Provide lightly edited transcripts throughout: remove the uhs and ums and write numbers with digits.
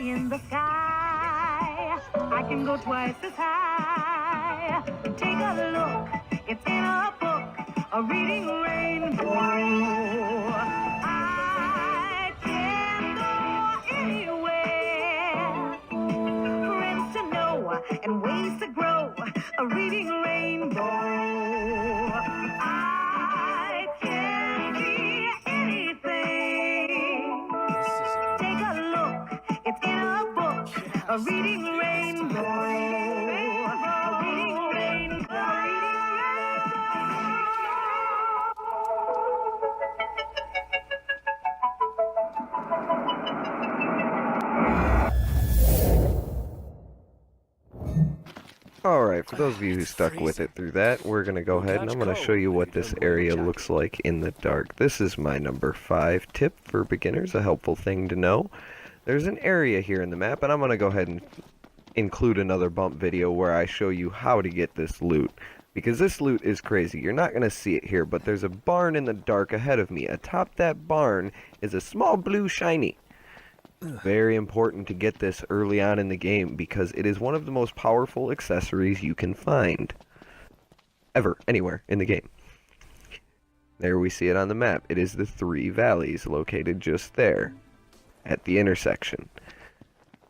cherry in the sky. I can go twice as high. Take a look, it's in a book, a reading rainbow. I can go anywhere. Friends to know and ways to grow, a reading rainbow. I can be anything. Take a look, it's in a book, a reading rainbow. A reading rainbow. Alright, for those of you who stuck with it through that, we're going to go ahead and I'm going to show you what this area looks like in the dark. This is my number 5 tip for beginners, a helpful thing to know. There's an area here in the map, and I'm going to go ahead and include another bump video where I show you how to get this loot. Because this loot is crazy. You're not going to see it here, but there's a barn in the dark ahead of me. Atop that barn is a small blue shiny. Very important to get this early on in the game because it is one of the most powerful accessories you can find. Ever, anywhere in the game. There we see it on the map. It is the 3 valleys located just there at the intersection.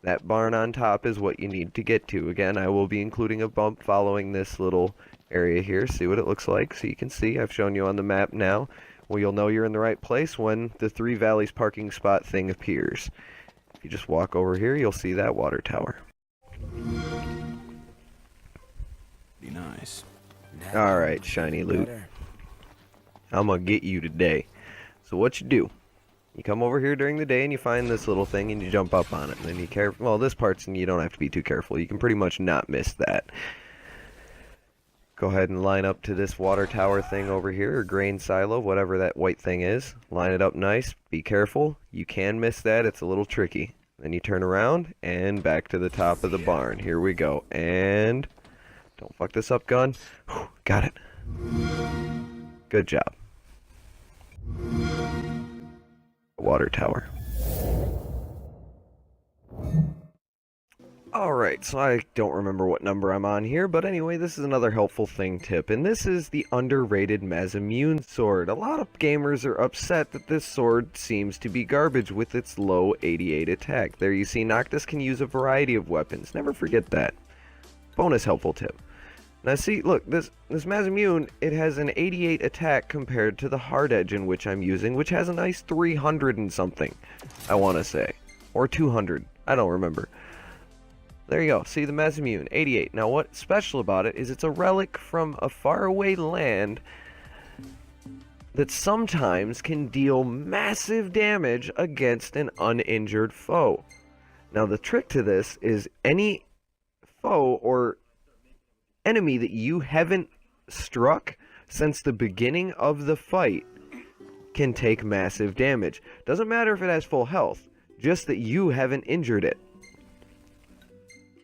That barn on top is what you need to get to. Again, I will be including a bump following this little area here. See what it looks like so you can see. I've shown you on the map now. Well, you'll know you're in the right place when the 3 valleys parking spot thing appears. If you just walk over here, you'll see that water tower. Be nice. Alright, shiny loot. I'm gonna get you today. So what you do, you come over here during the day and you find this little thing and you jump up on it. And then you well, this part's, you don't have to be too careful. You can pretty much not miss that. Go ahead and line up to this water tower thing over here, or grain silo, whatever that white thing is. Line it up nice. Be careful. You can miss that. It's a little tricky. Then you turn around and back to the top of the barn. Here we go. And don't fuck this up, gun. Whew, got it. Good job. Water tower. Alright, so I don't remember what number I'm on here, but anyway, this is another helpful thing tip, and this is the underrated Masamune sword. A lot of gamers are upset that this sword seems to be garbage with its low 88 attack. There you see, Noctis can use a variety of weapons. Never forget that. Bonus helpful tip. Now see, look, this Masamune, it has an 88 attack compared to the hard edge in which I'm using, which has a nice 300 and something, I want to say. Or 200, I don't remember. There you go, see the Masamune, 88. Now what's special about it is it's a relic from a faraway land that sometimes can deal massive damage against an uninjured foe. Now the trick to this is any foe or enemy that you haven't struck since the beginning of the fight can take massive damage. Doesn't matter if it has full health, just that you haven't injured it.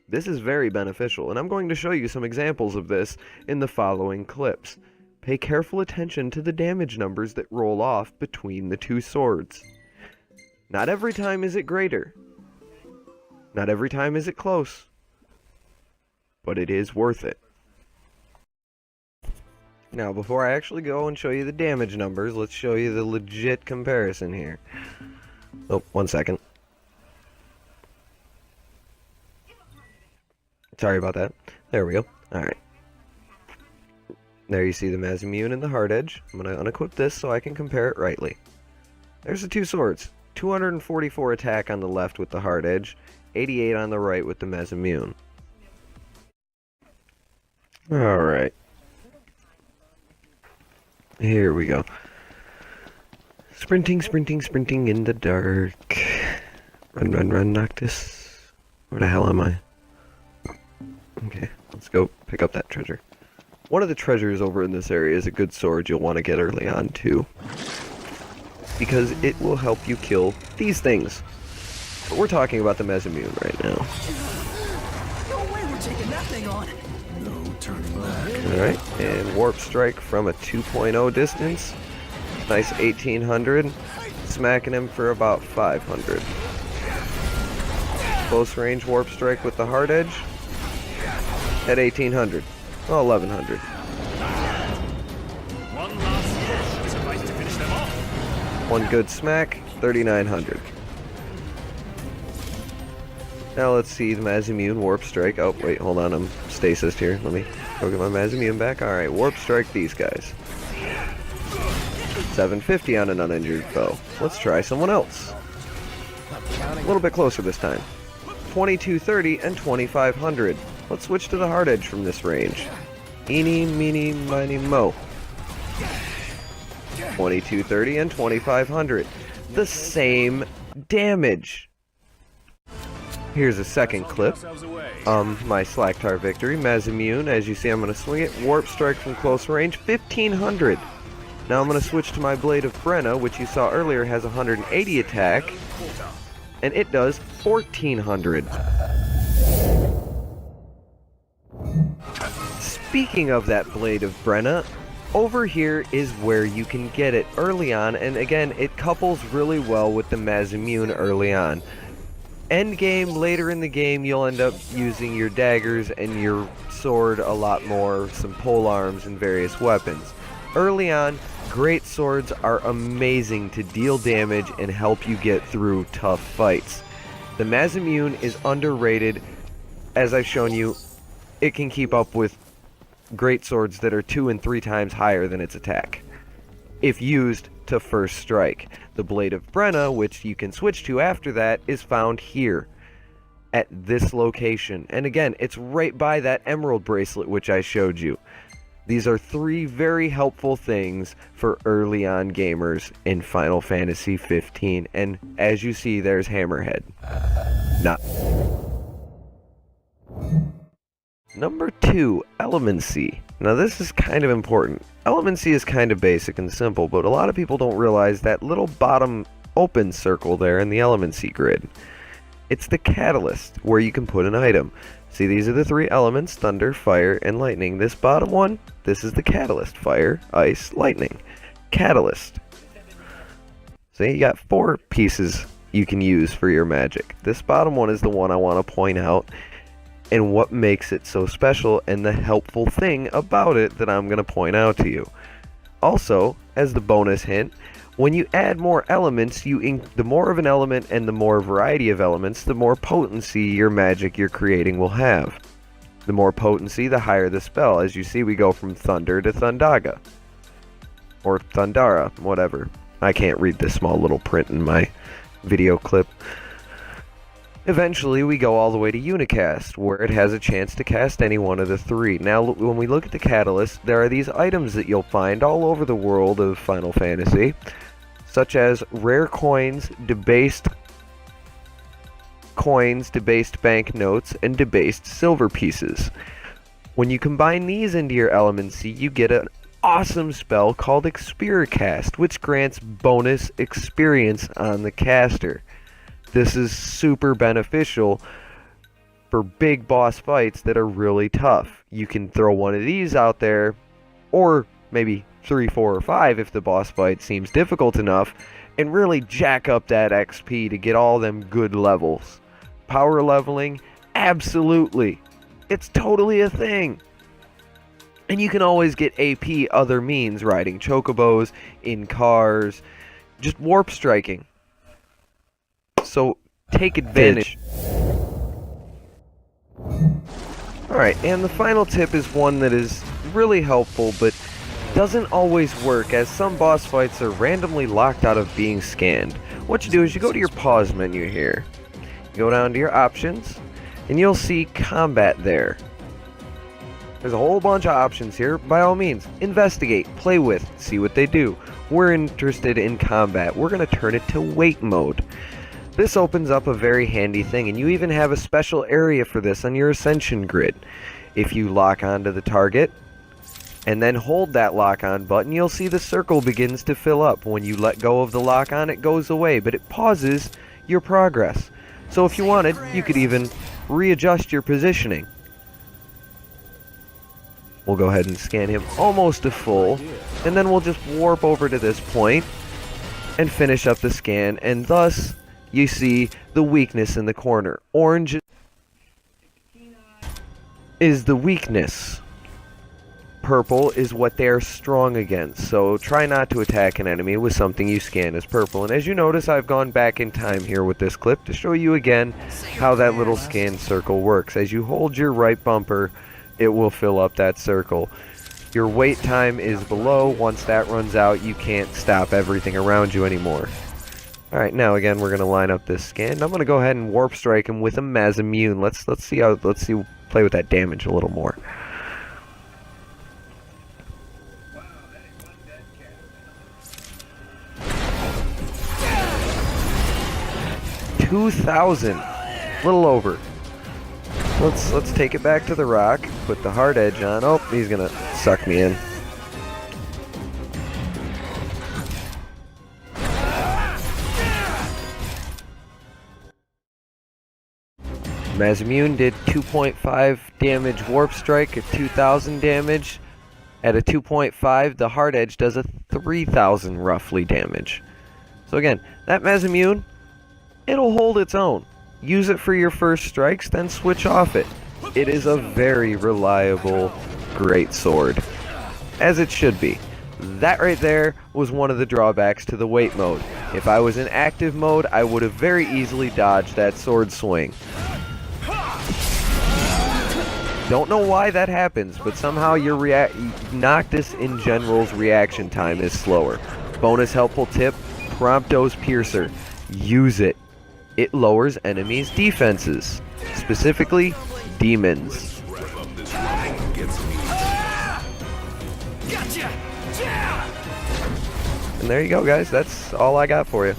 This is very beneficial, and I'm going to show you some examples of this in the following clips. Pay careful attention to the damage numbers that roll off between the 2 swords. Not every time is it greater. Not every time is it close. But it is worth it. Now, before I actually go and show you the damage numbers, let's show you the legit comparison here. Oh, 1 second. Sorry about that. There we go. Alright. There you see the Masamune and the hard edge. I'm going to unequip this so I can compare it rightly. There's the 2 swords. 244 attack on the left with the hard edge, 88 on the right with the Masamune. Alright. Here we go. Sprinting, sprinting, sprinting in the dark. Run, run, run, Noctis. Where the hell am I? Okay, let's go pick up that treasure. One of the treasures over in this area is a good sword you'll want to get early on too, because it will help you kill these things. But we're talking about the Masamune right now. No way we're taking that thing on. No turning back. Alright, and warp strike from a 2.0 distance. Nice 1800. Smacking him for about 500. close range warp strike with the hard edge at 1800. Well, 1100. One last push suffice to finish them off. One good smack, 3900. Now let's see the Masamune warp strike. Oh, wait, hold on, I'm stasis here. Let me go get my Masamune back. Alright, warp strike these guys. 750 on an uninjured foe. Let's try someone else. A little bit closer this time. 2230 and 2500. Let's switch to the hard edge from this range. Eeny, meeny, miny, mo. 2230 and 2500. The same damage. Here's a second clip. My Slaktar victory. Masamune, as you see, I'm going to swing it. Warp strike from close range, 1500. Now I'm going to switch to my Blade of Brenna, which you saw earlier has 180 attack. And it does 1400. Speaking of that Blade of Brenna, over here is where you can get it early on, and again, it couples really well with the Masamune early on. End game, later in the game, you'll end up using your daggers and your sword a lot more, some pole arms and various weapons. Early on, great swords are amazing to deal damage and help you get through tough fights. The Masamune is underrated. As I've shown you, it can keep up with great swords that are 2 and 3 times higher than its attack, if used to first strike. The Blade of Brenna, which you can switch to after that, is found here, at this location. And again, it's right by that emerald bracelet which I showed you. These are 3 very helpful things for early on gamers in Final Fantasy 15. And as you see, there's Hammerhead. Number 2, Elemency. Now this is kind of important. Elemency is kind of basic and simple, but a lot of people don't realize that little bottom open circle there in the Elemency grid. It's the catalyst, where you can put an item. See, these are the 3 elements, thunder, fire, and lightning. This bottom one, this is the catalyst. Fire, ice, lightning. Catalyst. So you got 4 pieces you can use for your magic. This bottom one is the one I want to point out, and what makes it so special, and the helpful thing about it that I'm going to point out to you. Also, as the bonus hint, when you add more elements, the more of an element and the more variety of elements, the more potency your magic you're creating will have. The more potency, the higher the spell. As you see, we go from Thunder to Thundaga. Or Thundara, whatever. I can't read this small little print in my video clip. Eventually, we go all the way to Unicast, where it has a chance to cast any one of the 3. Now, when we look at the Catalyst, there are these items that you'll find all over the world of Final Fantasy, such as rare coins, debased banknotes, and debased silver pieces. When you combine these into your Elemency, you get an awesome spell called Expiricast, which grants bonus experience on the caster. This is super beneficial for big boss fights that are really tough. You can throw one of these out there, or maybe 3, 4, or 5 if the boss fight seems difficult enough, and really jack up that XP to get all them good levels. Power leveling? Absolutely. It's totally a thing. And you can always get AP other means, riding chocobos, in cars, just warp striking. So take advantage. Alright, and the final tip is one that is really helpful, but doesn't always work, as some boss fights are randomly locked out of being scanned. What you do is you go to your pause menu here. You go down to your options, and you'll see combat there. There's a whole bunch of options here. By all means, investigate, play with, see what they do. We're interested in combat. We're going to turn it to wait mode. This opens up a very handy thing, and you even have a special area for this on your Ascension grid. If you lock onto the target, and then hold that lock-on button, you'll see the circle begins to fill up. When you let go of the lock-on, it goes away, but it pauses your progress. So if you wanted, you could even readjust your positioning. We'll go ahead and scan him almost to full, and then we'll just warp over to this point and finish up the scan, and thus you see the weakness in the corner. Orange is the weakness. Purple is what they are strong against, so try not to attack an enemy with something you scan as purple. And as you notice, I've gone back in time here with this clip to show you again how that little scan circle works. As you hold your right bumper, it will fill up that circle. Your wait time is below. Once that runs out, you can't stop everything around you anymore. Alright, now again we're gonna line up this scan. I'm gonna go ahead and warp strike him with a Masamune. Let's play with that damage a little more. 2,000, little over. Let's take it back to the rock. Put the hard edge on. Oh, he's gonna suck me in. Masamune did 2.5 damage warp strike at 2,000 damage. At a 2.5, the hard edge does a 3,000 roughly damage. So again, that Masamune, it'll hold its own. Use it for your first strikes, then switch off it. It is a very reliable, great sword. As it should be. That right there was one of the drawbacks to the wait mode. If I was in active mode, I would have very easily dodged that sword swing. Don't know why that happens, but somehow your Noctis in general's reaction time is slower. Bonus helpful tip, Prompto's Piercer. Use it. It lowers enemies' defenses, specifically demons. And there you go, guys. That's all I got for you.